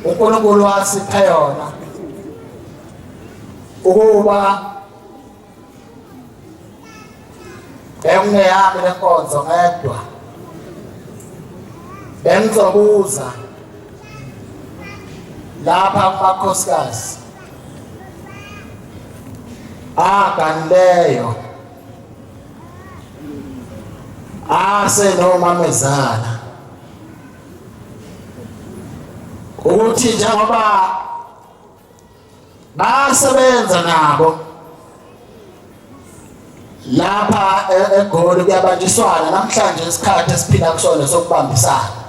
uNkulunkulu wasipha yona ukuba engeyami lenkonzo ngedwa bengizobuza lapha kumakhosikazi aganileyo asenomamezala ukuthi njengoba basebenza nabo lapha eGoli kuyabanjiswana namhlanje isikhathi esiphila kusona sokubambisana.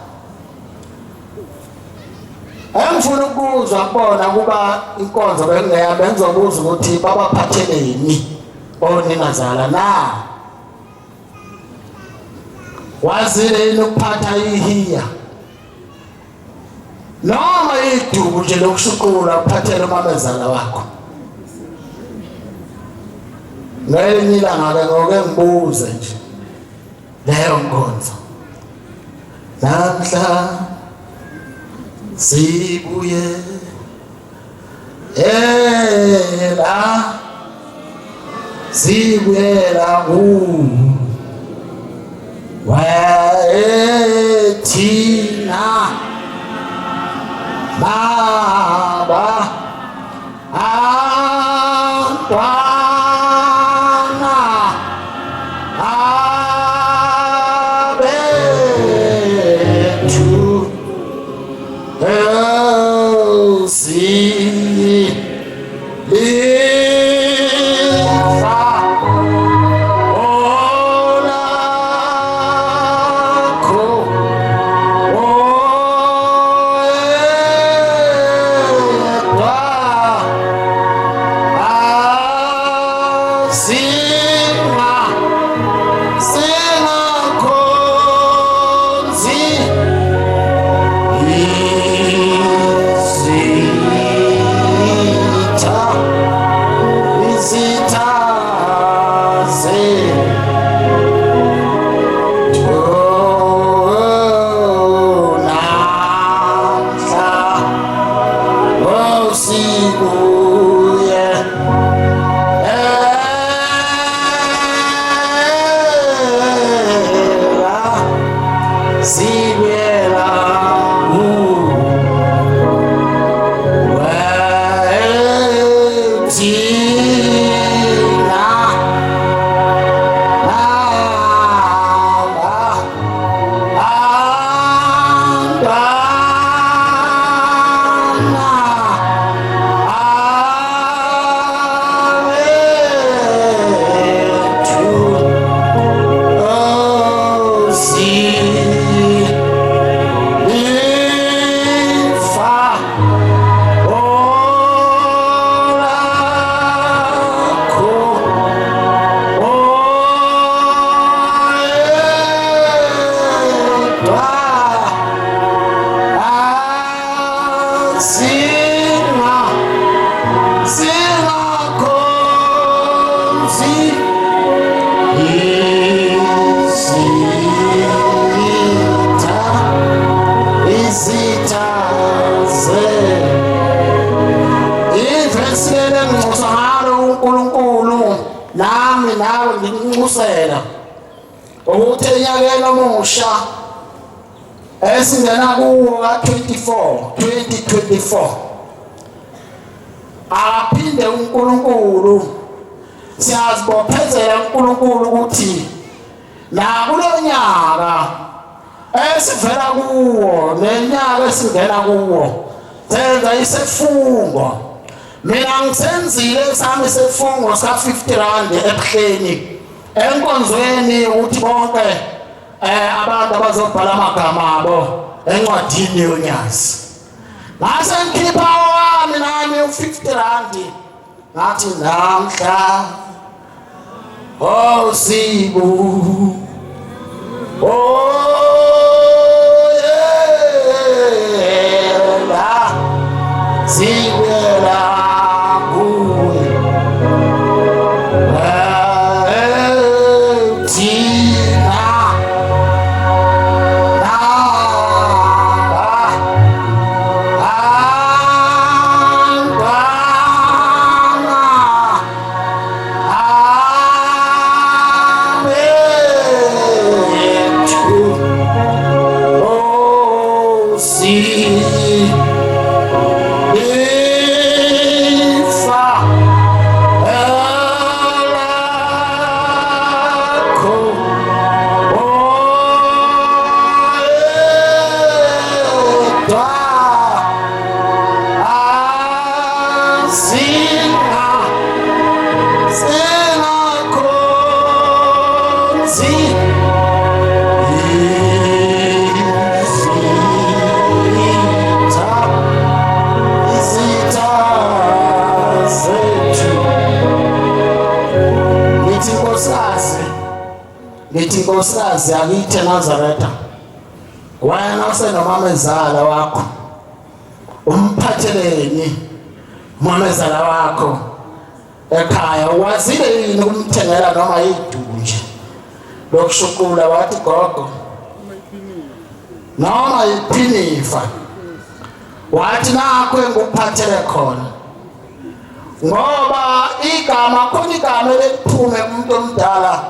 Engifuna ukuzwa kubona kuba inkonzo bengeyami bengizobuza ukuthi babaphatheleni oninazala na wazile yini ukuphatha ihiya noma idubu nje lokushuqula uphathele umamezala wakho. Ngelinye ilanga ngoke ngibuze nje leyo nkonzo namhla sibuye sibuyela thina baba abantwana abethu nami nawe nginxusela ukuthi enyakeni omusha esingena kuwo ka-2024 aphinde uNkulunkulu siyazibophezela uNkulunkulu ukuthi na kulo nyaka esivela kuwo nenyaka esingena kuwo senza isifungo. Mina ngisenzile sami isifungo sa 50 rand ebuhleni enkonzweni ukuthi bonke abantu abazobhala amagama abo encwadini yonyazi. Ngase ngikhipha wami nami u50 rand ngathi namhla Oh Sibu, oh yeah, Siwela kuwe, Tina Ngithi Nkosikazi akithi Nazareta, wena usenomamezala wakho, umphatheleni umamezala wakho ekhaya? Wazile yini ukumthengela noma idubu nje lokushukula? Wathi gogo noma iphinifa, wathi nakho engikuphathele khona, ngoba igama khona igama eliphume kumuntu omdala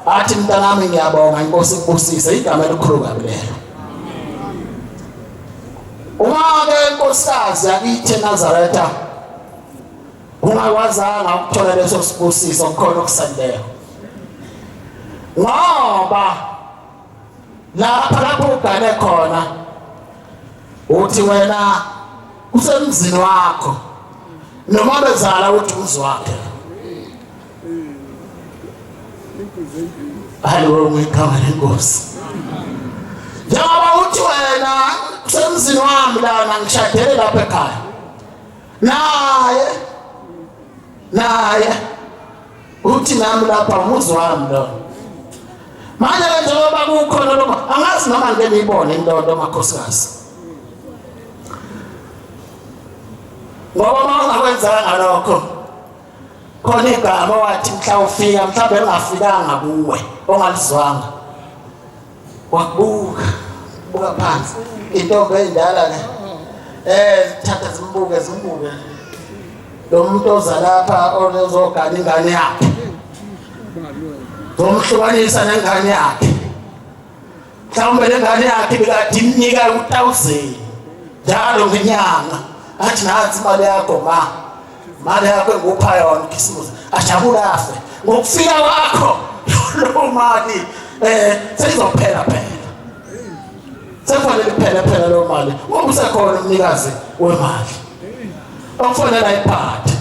athi mntanami ngiyabonga inkosi ikubusise, igama elikhulu kabi lelo. Uma-ke Nkosikazi akithi Nazareta ungakwazanga ukuthola leso sibusiso khona okusandeyo, ngoba lapho ugane khona uthi wena usemzini wakho noma bezala uthi umuzi wakhe. Halo ngikhala lenkosi, njengoba uthi wena usemzini wami lana ngishadele lapha ekhaya, naye uthi nami lapha umuzi wami lo. Manje njengoba kukhona lo, angazi noma ngeke niyibone indodo makhosikazi, ngoba uma ungakwenzanga lokho khona igama wathi mhla ufika mhlawumbe engafikanga kuwe ongalizwanga, wakubuka phansi intombi endala le, thatha zimbuke lo muntu oza lapha ozogana ingane yakhe, zomhlukanisa nengane yakhe. Mhlawumbe lengane yakhe bekade imnika u-1000 njalo ngenyanga, athi nansi imali yakho mali yakho engupha yona Khisimusi, ajabula afe ngokufika kwakho lo mali seyizophela sefanele phela lo mali, ngoba usekhona umnikazi wemali okufanele ayiphathe.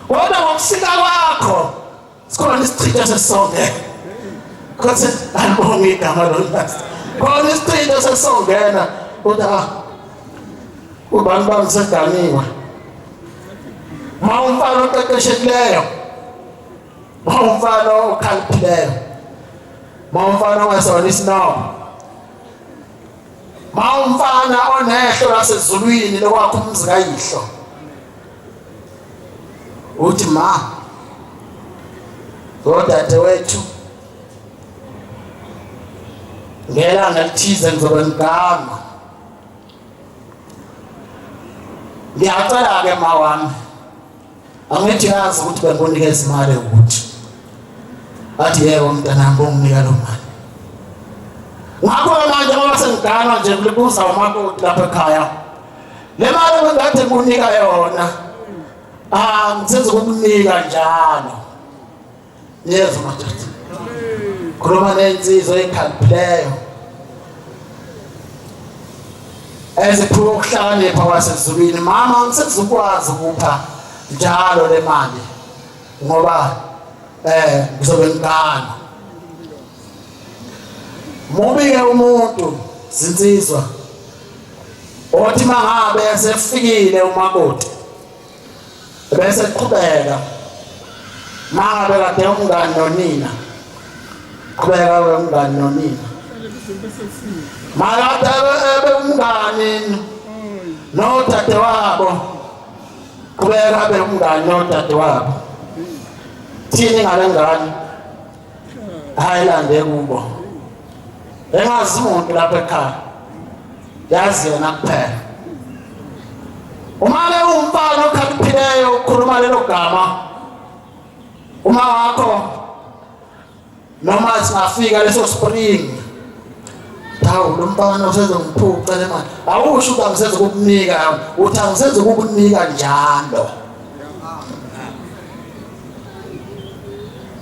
Kodwa ngokufika kwakho sikhona isichitho sesonke, kodwa alibonga igama lo nasi, khona isichitho sesongena kodwa ubani bami seganiwe. Umfana oqeqeshekileyo, umfana okhaliphileyo, umfana ongesona isinobo, umfana onehlo lasezulwini lokwakha umuzi kayihlo. Uthi odadewethu ngelanga elithize ngizobe ngigama. Ngiyacela-ke ma wami, angithi yazi ukuthi bengonikeza imali ukuthi, athi yebo mntanami bonginika lo mali. Ngakho manje ngoba sengigana nje kulibuza umakoti lapha ekhaya, le mali bengathi kunika yona ngisenza ukukunika njalo. Yezwa madoda, khuluma nensizwa ekhaliphileyo eziphuka ukuhlakanipha kwasezulwini. Mama ngisezukwazi ukupha njalo le mali ngoba ngizobe ngigana. Mubi-ke umuntu zinsizwa othi mangabe esefikile umakoti bese qhubeka Mangabe kade umngani nonina qhubeka umngani nonina mara ebe umngani nodadewabo qhubeka abe umngani nodadewabo thini ngale ngane ayilande kubo engazi umuntu lapha ekhaya yazi yena kuphela uma le umfana okhaliphileyo ukhuluma lelo gama uma wakho noma singafika leso spring tawu lo mfana usezongiphuca le mali awusho ukuthi angisenze ukukunika uthi angisenze ukukunika njalo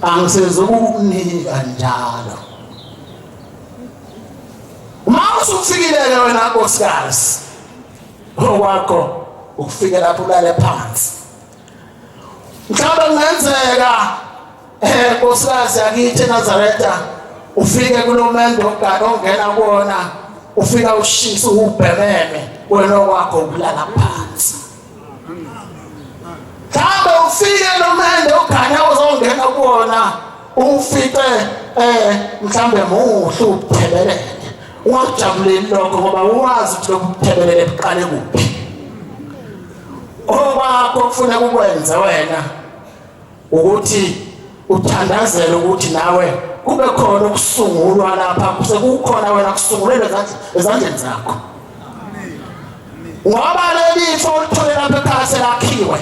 angisenze ukukunika njalo uma usufikile wena nkosikazi okwakho ukufika lapho ulale phansi mhlawumbe kungenzeka nkosikazi yakithi eNazaretha ufike kulo mendo ongena kuwona ufika ushisa ubhememe wena okwakho ukulala phansi mhlawumbe ufike lo mendo ogana uzongena kuwona ufike mhlawumbe muhle ubuthebelele ungajabuleli lokho ngoba uwazi ukuthi lokhu kuthebelele buqale kuphi okwakho kufuneka ukwenze wena ukuthi uthandazele ukuthi nawe kube khona ukusungulwa lapha sekukhona wena kusungulelwe ezandleni zakho ngoba leli ifo ulithole lapha ekhaya selakhiwe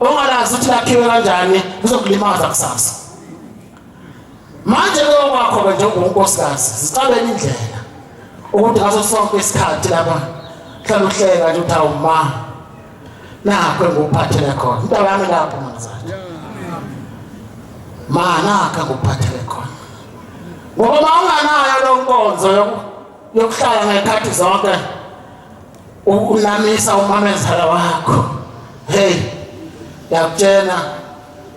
ongalazi ukuthi lakhiwe kanjani kuzokulimaza kusasa manje lo kwakho njengonkosikazi zicabeni indlela ukuthi ngaso sonke isikhathi lapha hlala uhleka nje uthi awuma nakho enguphathele khona into yami lapho mangazathu manaka nguphathele khona ngoba unganayo lo nkonzo yokuhlala ngekhathi zonke unamisa umamezala wakho hey yakutshena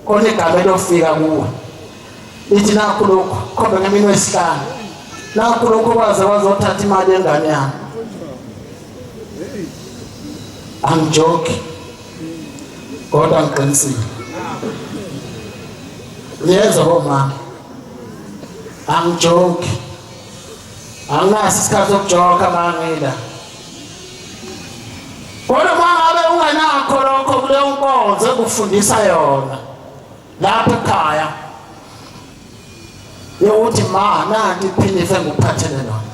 khona igama elofika kuwe lithi nakho lokho khombe ngemini wesihlanu nakho lokho kwazothatha imali engane yami angijoki kodwa ngiqinisile uyezwa bomama angijoki anginaso isikhathi sokujoka mangila kodwa mangabe unganakho lokho kuleyo nkonzo ekufundisa yona lapha ekhaya yokuthi nanti iphinife nguphathele lona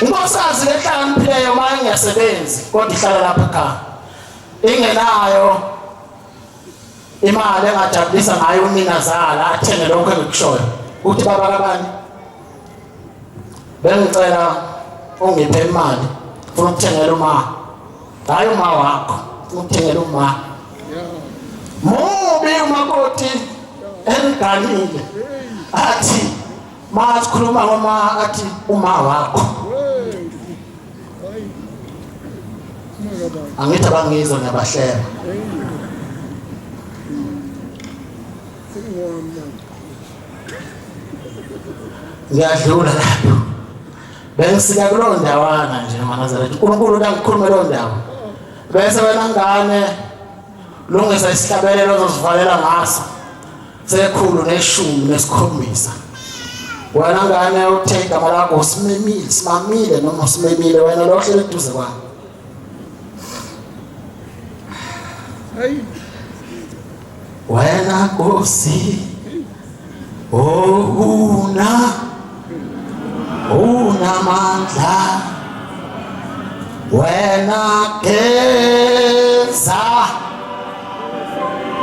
unkosazi lehlakanipheleyo uma ingasebenzi kodwa ihlala lapha ekhaya ingenayo imali engajabulisa ngayo uninazala athenge lokho engikushoyo uthi baba kabani bengicela ungiphe imali ufuna ukuthengela uma hayi uma wakho ukuthengela uma mubi umakoti enganile athi masikhuluma ngoma athi uma wakho angithi abangizwa nabahleba ngiyadlula lapho bengisika kulo ndawana nje eNazaretha uNkulunkulu uyangikhuluma lo ndawo bese wena ngane lungisa isihlabelelo ozosivalela ngaso sekhulu ne17 wena ngane uthe igama lakho simamile noma usimemile wena lo hlele eduze kwami wena Nkosi unamandla wena geza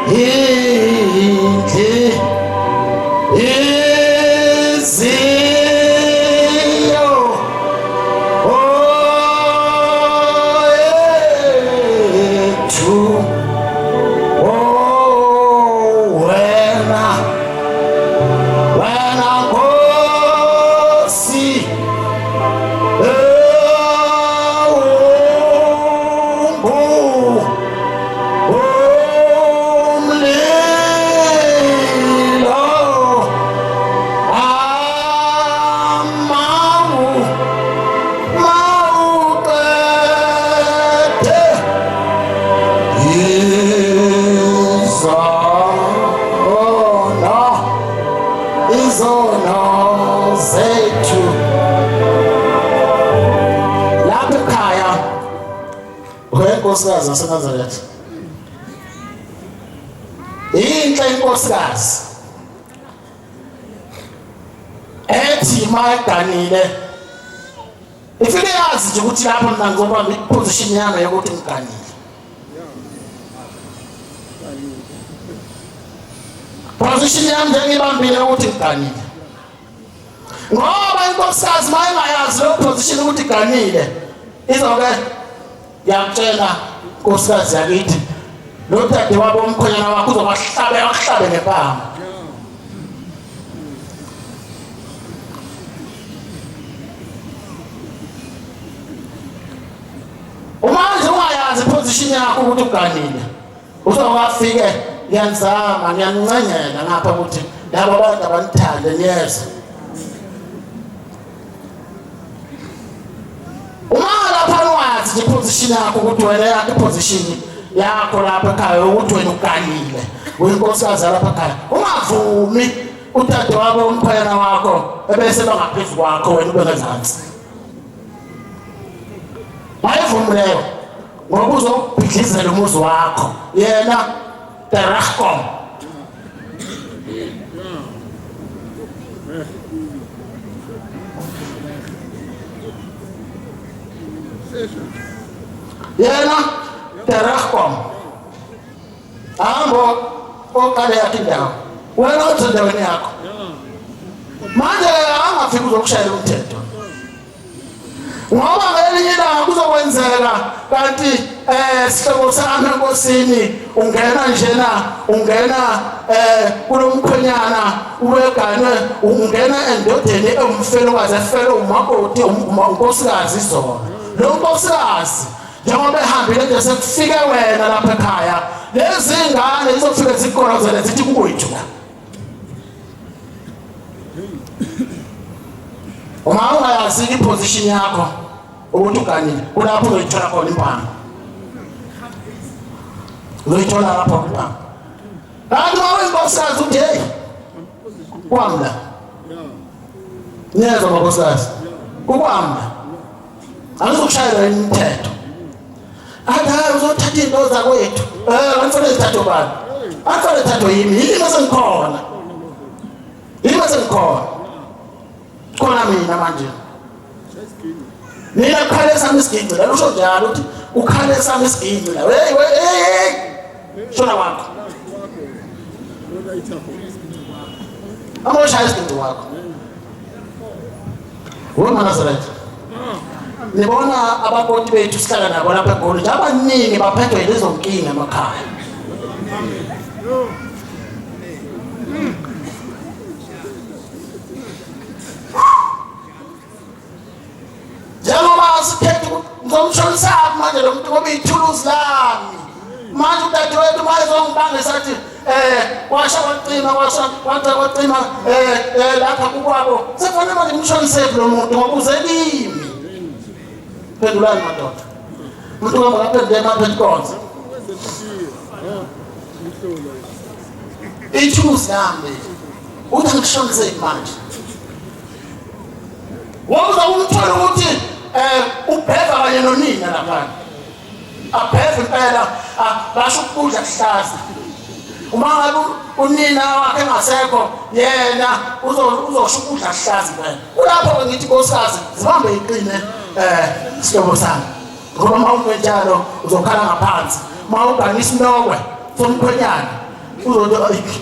indli izio oyetu wena Nkosi izono zethu lapha ekhaya wenkosikazi yaseNazaretha inhle inkosikazi ethi mayiganile ifike yazi nje ukuthi lapho mina ngizobamba iposition yami yokuthi ngiganile position yami nje ngibambile ukuthi ngiganile ngoba inkosikazi mayingayazi leyo position ukuthi iganile izoke yakutshela inkosikazi yakithi lo dade wabo umkhonyana wakho uzobahlabe ngepama umanje ungayazi iposition yakho ukuthi uganile uzokafike ngiyazama ngiyancengela ngapha ukuthi labo abantu abanithande niyeza uma lapha ungayazi iposition yakho ukuthi wena yakho iposition yakho lapha ekhaya ukuthi wena uganile uyinkosikazi lapha ekhaya ungavumi utade wabo umkhonyana wakho ebese bangaphezulu kwakho wena ube ngezansi bayivumi leyo ngoba uzobhidlizela umuzi wakho yena terachkom yena terachkom ahambo okale yakhe indawo wena uthi endaweni yakho manje angafiki uzokushayela umthetho ngoba ngelinye ilanga kuzokwenzeka kanti sihlobo sami enkosini ungena njena ungena kulomkhonyana uweganwe ungena endodeni emfelokazi efele umakoti unkosikazi izona lo nkosikazi njengoba ehambile nje sekufike wena lapha ekhaya lezi ngane zizofika zikorozele zithi kukwethu la uma ungayazi iposition yakho ukuthi uganile kulapho uzoyithola khona impama uzoyithola lapho impama kanti uma uyinkosikazi uthi hey kwami la niyezwa nkosikazi kukwami la angizokushayela imithetho hayi uzothatha izinto zakwethu angifanele zithathe bani angifanele thathwe yimi sengikhona khona mina manje mina ukhale sami isigingci la usho njalo ukuthi ukhale sami isigingci la hey shona wakho amoshaya isigingci wakho weMaNazaretha nibona abakoti bethu sihlala nabo lapha eGoli nje abaningi baphethwe yilezo nkinga emakhaya njengoba sikhethe ngizomshonisa manje lo muntu ngoba ithuluzi lami manje udadewethu mayezongibanga esathi washa kwacima lapha kukwabo sekufanele manje ngimshonisephi lo muntu ngoba uzelimi pendulani madoda umuntu ngamba kaphendule emapentekonze ithuluzi lami uthi angishonise manje wabuza umthwalo ukuthi ubheva kanye nonina lapha abheve impela basho ukudla kuhlaza uma ngabe unina wakhe engasekho yena uzosho ukudla kuhlaza impela kulapho ngithi nkosikazi zibambe iqine sihlobo sami ngoba uma ungenjalo uzokhala ngaphansi uma uganisa inokwe somkhonyana uzothi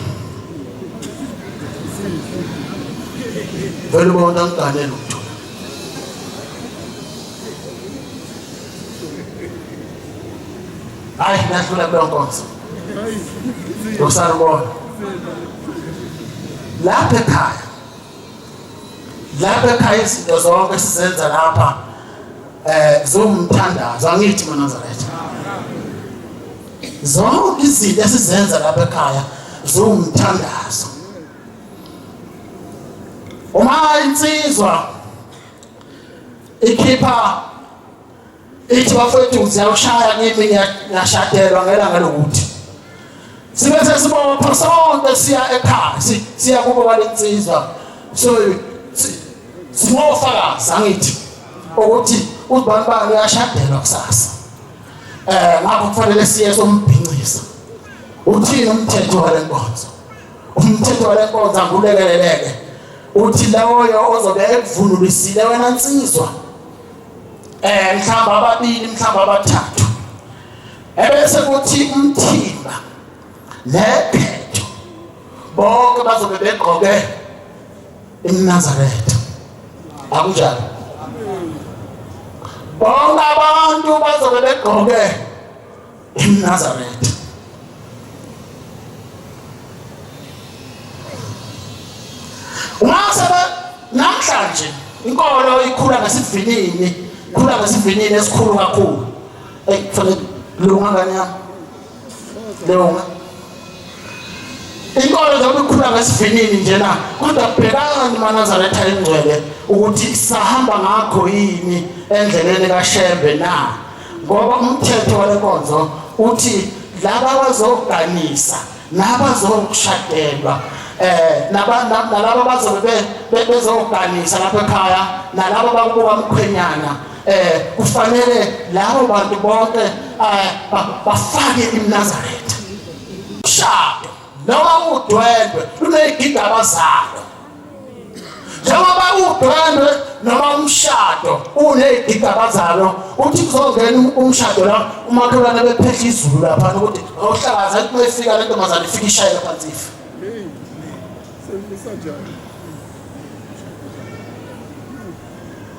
vele ubona ngiganele ukuthu hayi nahlula kulo nkonzo usarubona lapha ekhaya izinto zonke sizenza lapha zomthandazo angithi maNazaretha zonke izinto esizenza lapha ekhaya zomthandazo uma insizwa ikhipha ithi bafethu ziyawushaya kimi ngiyashadelwa ngelanga lokuthi sibe sesibopha sonke siya ekhaya siya kubo balensizwa so simofakazi angithi ukuthi ubanibani uyashadelwa kusasa ngakho kufanele siye sombhincisa uthini umthetho walenkonzo umthetho walenkonzo angulekeleleke uthi lawoyo ozobe ekuvunulisile wena nsizwa mhlamba ababili mhlamba abathathu ebese kuthi umthimba nephetho bonke bazobe begqoke iNazaretha akunjalo bonke abantu bazobe begqoke iNazaretha ungasabe namhlanje inkolo ikhula ngesivinini esikhulu kakhulu kufanele lunga kanyama lunga inkolo zobe ikhula ngesivinini nje na kodwa bhekana iNazaretha engcwele ukuthi sahamba ngakho yini endleleni kaShembe na ngoba umthetho walenkonzo uthi laba bazoganisa nabazokushadelwa nalabo bazobe bezoganisa lapha ekhaya nalabo bakubuka umkhwenyana kufanele labo bantu bonke bafake iNazaretha shado noma udwendwe lunezigaba zalo njengoba udwendwe noma umshado unezigaba zalo uthi kuzongena umshado la umakhelwane bephehla izulu lapha ukuthi awuhlakaza ukuthi mayifika lento mazali ifika ishayela phansi ifa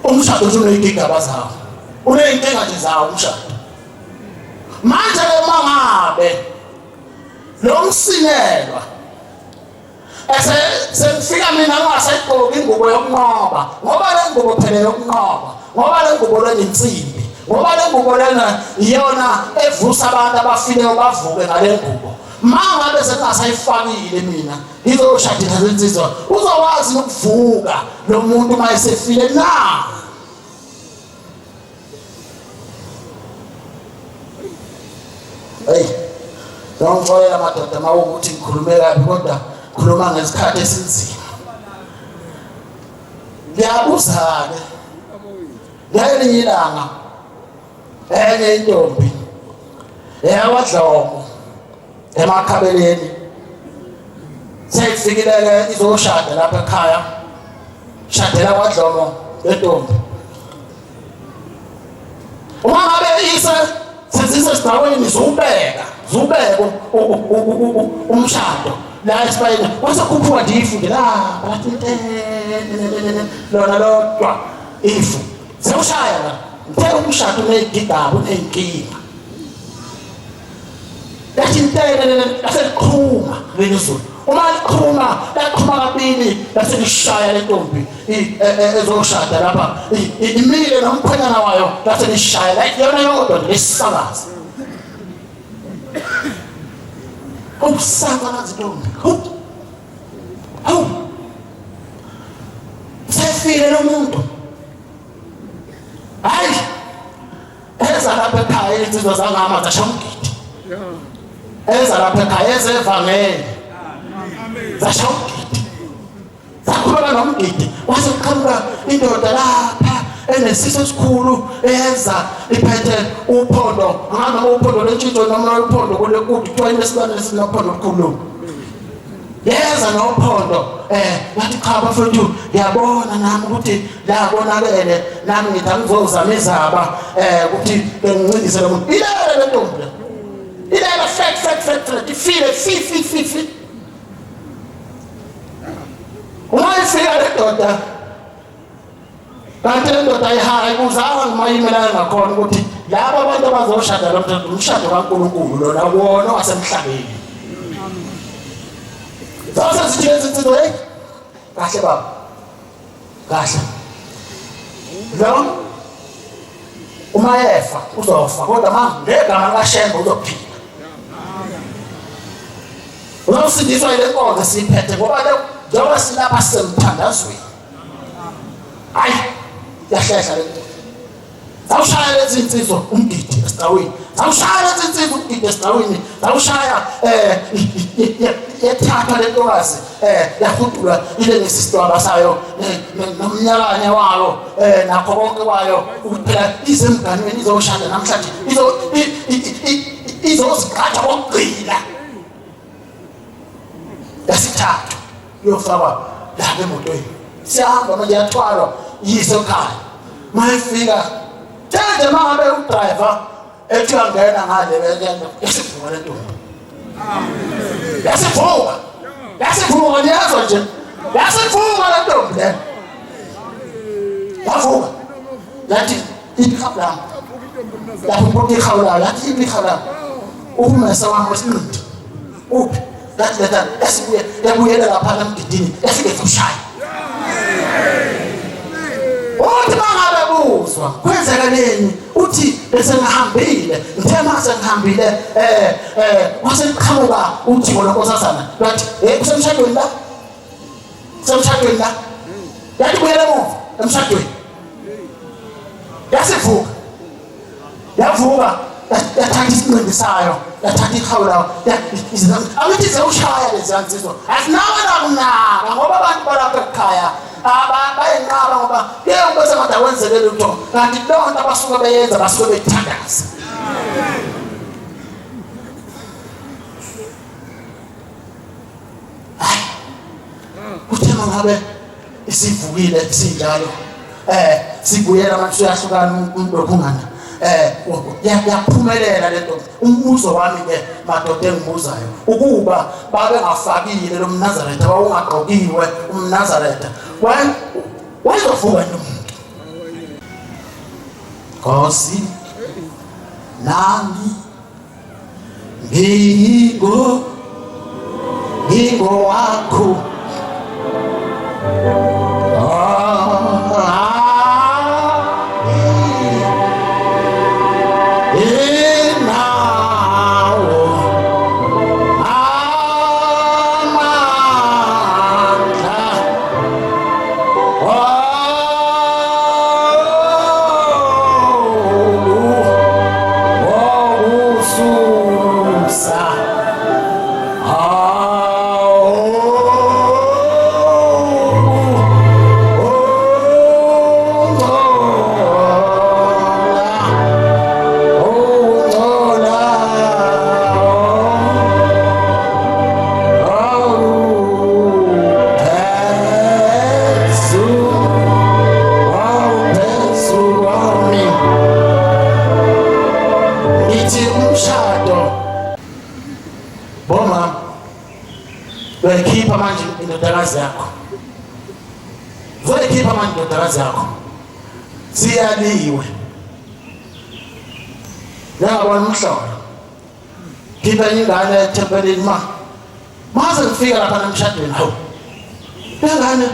umshado unezigaba zawo uneyinkinga nje zawo umshado manje lemangabe lo msinelwa sengifika mina ngasayigqoka ingubo yokunqoba ngoba le ngubo phela yokunqoba ngoba le ngubo lensimbi ngoba le ngubo lena iyona evusa abantu abafileyo bavuke ngale ngubo mangabe sengasayifakile mina ngizoshadisa lensizwa uzokwazi ukuvuka lo muntu mayesefile na ngixolela madoda mawukuthi ngikhulume kabi kodwa khuluma ngesikhathi esinzima ngiyabuza-ke ngelinye ilanga enye intombi eyakwaDlomo emakhabeleni seyifikile-ke izoshada lapha ekhaya shadela kwaDlomo lentombi uma ngabe sesisesigcaweni zubeka umshado la esibayeni wasekhuphuka nje ifunde la lona lodwa ifu sewushaya la ngithe umshado uney'gigaba uney'nkinga yathi intele laseliqhuma lelizulu uma liqhuma laqhuma kabili laselishaya lentombi ezoshada lapha imile nomkhwenyana wayo laselishaya yona yodwa lesisakazi ukusakaza ntombi sefile lo muntu hayi eza lapha ekhaya insizwa zangama zashongidi eza lapha ekhaya ezevangeli zashongidi zakhuluma nomgidi wase kuqhamuka indoda lapha enesiso esikhulu eza iphethe uphondo ngama uphondo lentshitho noma uphondo kule kubi kuthiwa inesilwane esinophondo olukhulu yeza nophondo bathi cha bafowethu ngiyabona nami ukuthi la konakele nami ngithi angizozama izaba ukuthi bengincindise lo muntu ilele lentombi ilele fek ifile fi uma ifika le doda kanti le ndoda ayihayi kuzama ngimayimelana ngakhona ukuthi laba abantu abazoshada lo mthetho umshado kaNkulunkulu lona wona wasemhlabeni sasa sithenze into kahle baba kahle lo uma efa uzofa kodwa manje ngegama likaShembe uzophila uzosindiswa ile nkonzo siphethe ngoba njengoba silapha semthandazweni hayi yahlehla le nto zawushaya lezi insizwa umgidi esicaweni zawushaya insizwa ukugida esigcawini zawushaya yethatha lentokazi yahudula ile nesistwaba sayo nomnyalane wayo nakho konke kwayo ukuthi phela izemganweni izoshada namhlanje izozigqaja kokugcina yasithathu yofakwa lapha emotweni siyahamba manje yathwalwa yise ekhaya mayifika tende mabe udriver ethi angena ngale bekende yasivuka lento yasivuka niyazwa nje yasivuka lento le yavuka yathi ikhabla yavuka ikhabla yathi ikhabla umesa wami wesinqindi uphi yathi leta yasibuye yabuyela lapha emgidini yafike kushaya uthi mangabe buzwa kwenzeka nini uthi bese ngihambile ngithe mase ngihambile waseqhamuka uthi bona nkosazana bathi kusemshadweni la kusemshadweni la yathi kuyela emuva emshadweni yasivuka yavuka yathatha isinqindi sayo yathatha ikhawula ayithi zewushaya lezi yansizwa asinawe nakunaka ngoba abantu balapha ekhaya bayenqaba ngoba yebo bese ngathi akwenzeke lutho kanti lonto abasuka beyenza basuke bethandaza kuthe mangabe isivukile sinjalo sibuyela manje uyahlukana uMlokhungana yaphumelela lento umbuzo wami ke madoda engibuzayo ukuba babe ngafakile lo mNazaretha wawungaqokiwe umNazaretha wayezovuka nomuntu Nkosi nami ngingo wakho Wekhipha manje indodakazi yakho. Wekhipha manje indodakazi yakho. Siyaliwe. Yabona umhlolo. Khipha ingane ethempelini maze ngifika lapha namshadweni hawu. Ingane.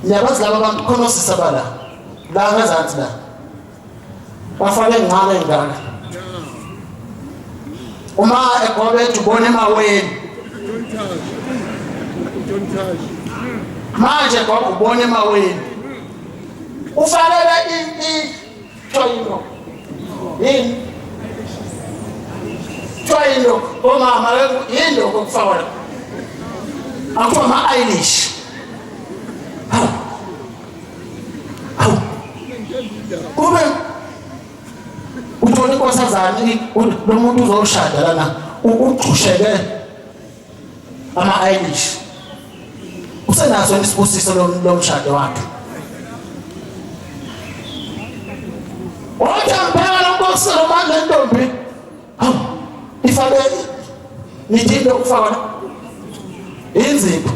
Nyabazi laba abantu khona osisabala. La ngezansi la. Bafake ngcane ingane. Uma egobe ubone emaweni manje ngoba ubone emaweni ufanele toyino yini toyino omama yini lokufaka akho ma Irish kube uthola inkosazana lo muntu uzoshada lana uqhusheke ama Irish usenaso isibusiso lo mshado wakhe othambela lonkosi lo manje ntombi ifale nithinde ukufaka inzipho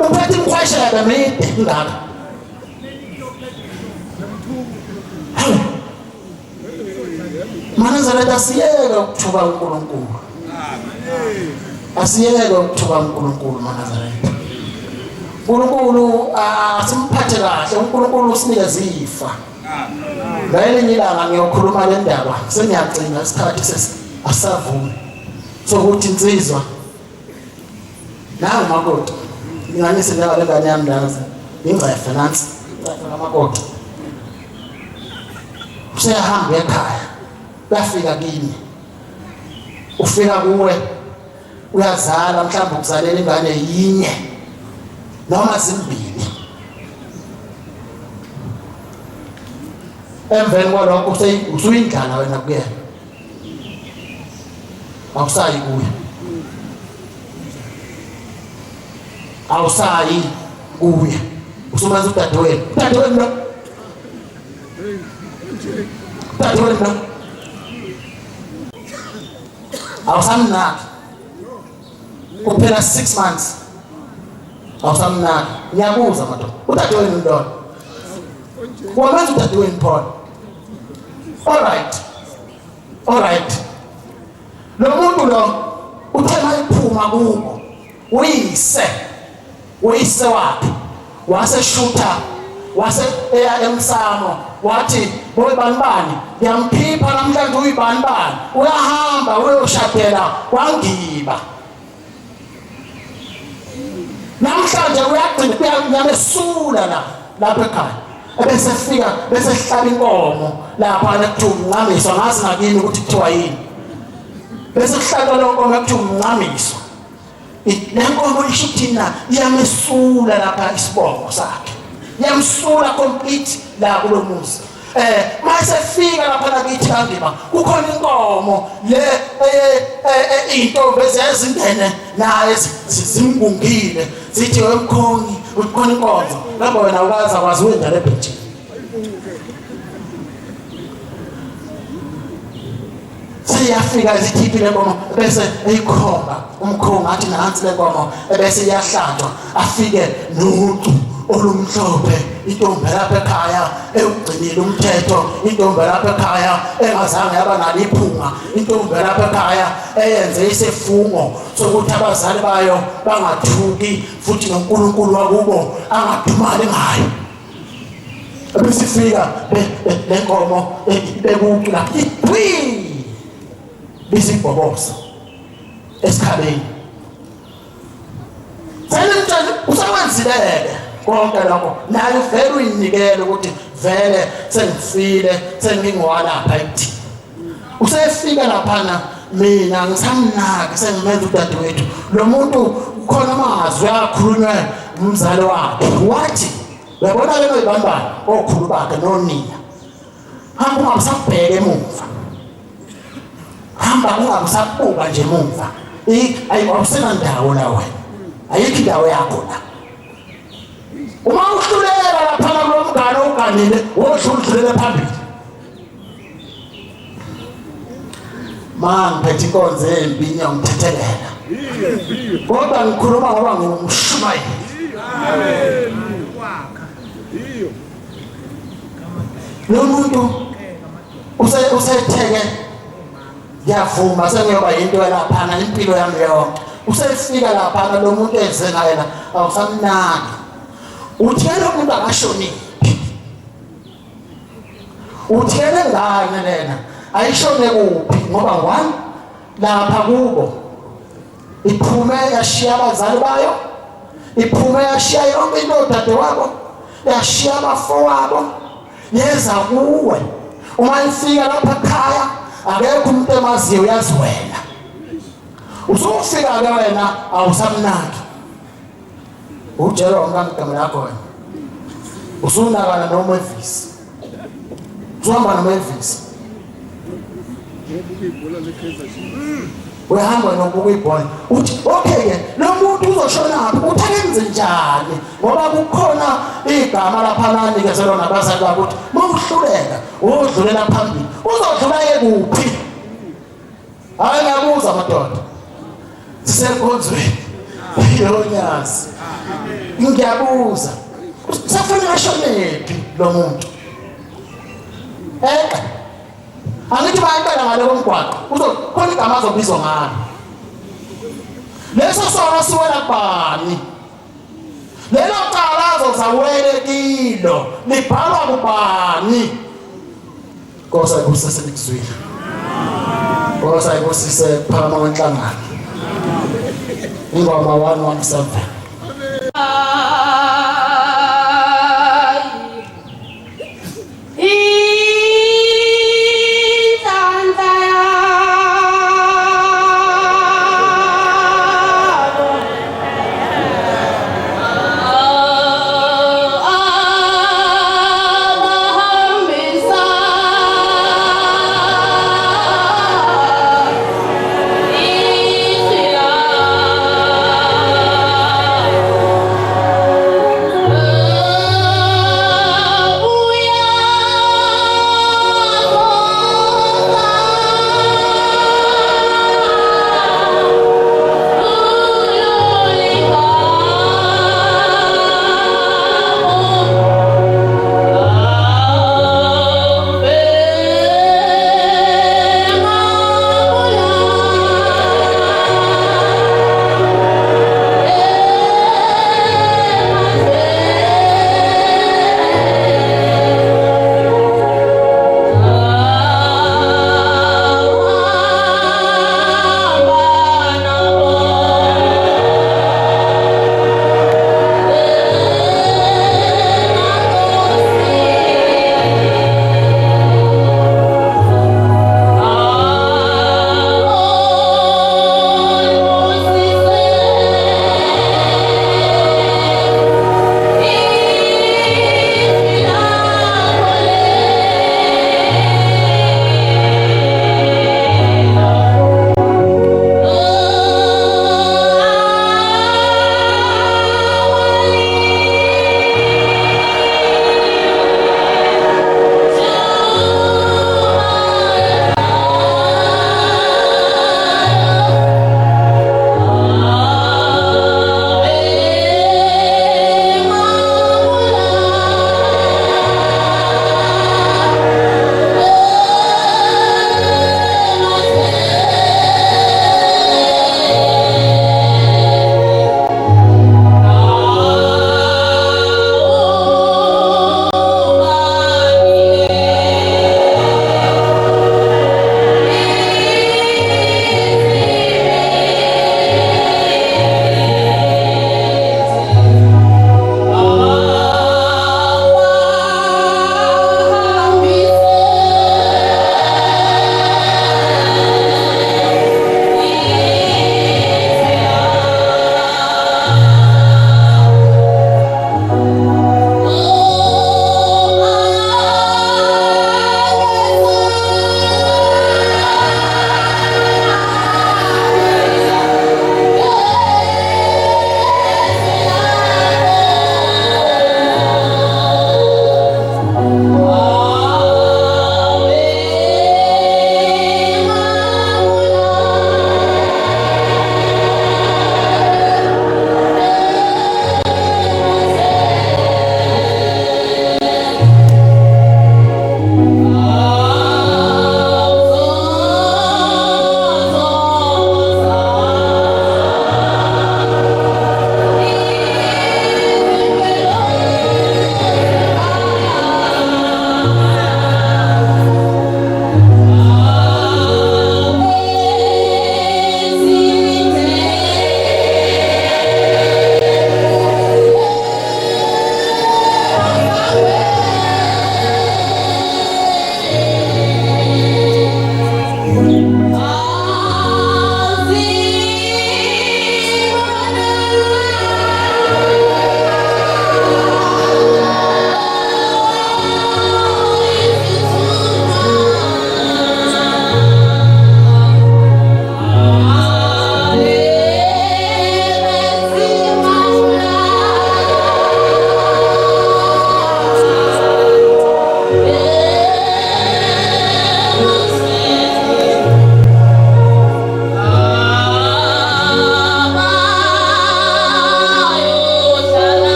uphethe imkhwashela mide ngaka Manazaretha asiyeke ukuthuka uNkulunkulu. Asiyeke ukuthuka uNkulunkulu Manazaretha. uNkulunkulu asimphathe kahle, uNkulunkulu usinikeza ifa. Ngale ilanga ngiyokhuluma le ndaba, sengiyacinga isikhathi asavuma. Sokuthi insizwa. Nawu makoti. Nginganise ngale ngane yami laza. Ingcefe nansi. Ngicela makoti. Useyahamba ekhaya. bafika kini ufika kuwe uyazala mhlawumbe ukuzalela ingane yinye noma zimbili emveni kwalokho usuyindlala wena kuyena awusayi kuye awusayi kuye usumenza udadewenu lo awusamnaki kuphela 6 months awusamnaki ngiyabuza madoda udadewenu ntona wamenza udadewenu phona all right lo muntu lo uthema iphuma kubo uyise wakhe waseshutha wase eya emsamo wathi boy banibani ngiyamphipha namhlanje uyibanibani uyahamba uyoshadela wangiba namhlanje uyagcina uyamesula lapha ekhaya ebese fika bese hlaba inkomo lapha nekuthiwa umncamiswa ngazi ngakini ukuthi kuthiwa yini bese hlaba lo nkomo ekuthiwa umncamiswa le nkomo isho thina iyamesula lapha isibongo sakhe yamsula complete la kulo muzi mase fika lapha nakithi kandiba kukhona inkomo le intombi ezizingene naye zimgungile zithi wemkhongi ukhona inkonzo lapho wena ukaza kwazi wenda lebhethi siyafika zikhiphi le nkomo bese eyikhomba umkhongi athi nansi le nkomo bese iyahlatshwa afike nucu olumhlophe intombi lapha ekhaya ewugcinile umthetho intombi lapha ekhaya engazange yaba nalo iphunga intombi lapha ekhaya eyenze isifungo sokuthi abazali bayo bangathuki futhi noNkulunkulu wakubo angadumali ngayo besifika le nkomo ibekuphi la bisibhobosa esikhabeni senemtshela usawenzileke konke lokho naye vele uyinikele ukuthi vele sengifile sengingowalapha ekuthi usefika laphana mina ngisamnaka sengimenza udadewethu lo muntu ukhona amazwi akhulunywe umzali wakhe wathi uyabona le noyibambana okhulu bakhe nonina hamba ungamsabheke emuva hamba ungamsabuka nje emuva ayikho ndawo la wena ayikho indawo yakho la uma uhlulela lapha kulo mngane uganile wodlulele phambili ngiphethe inkonzo embi ngiyamthethelela kodwa ngikhuluma ngoba ngumshumayeli lo muntu usetheke ngiyavuma sengiyoba yinto yalaphana impilo yami yonke usefika laphana lo muntu enze naye la awusamnaki uthele umuntu akashonile uthele ngane lena ayishone kuphi ngoba one lapha kubo iphume yashiya abazali bayo iphume yashiya yonke into dadewabo yashiya abafowabo yeza kuwe uma ifika lapha ekhaya akekho umuntu emaziyo uyazi wena usufika ke wena awusamnaki ujelo ngangigama yakho wena usunakana noMavis uhamba noMavis uyahamba nobuka ibhola uthi okay ke lo muntu uzoshona ngaphi uthakenze njani ngoba kukhona igama lapha lanikezelo nabazali bakho ukuthi mawuhluleka udlulela phambili uzodlula yekuphi hayi ngiyabuza madoda sisenkonzweni yonyazi ngiyabuza usafuna ashonephi lo muntu angithi bayaqala ngale komgwaqo uzokhona igama azobizwa ngalo leso sona siwela kubani lelo cala azozawele kilo libhalwa kubani Nkosi ayibusise nikuzwile Nkosi ayibusise phakathi kwenhlangano ingoma 117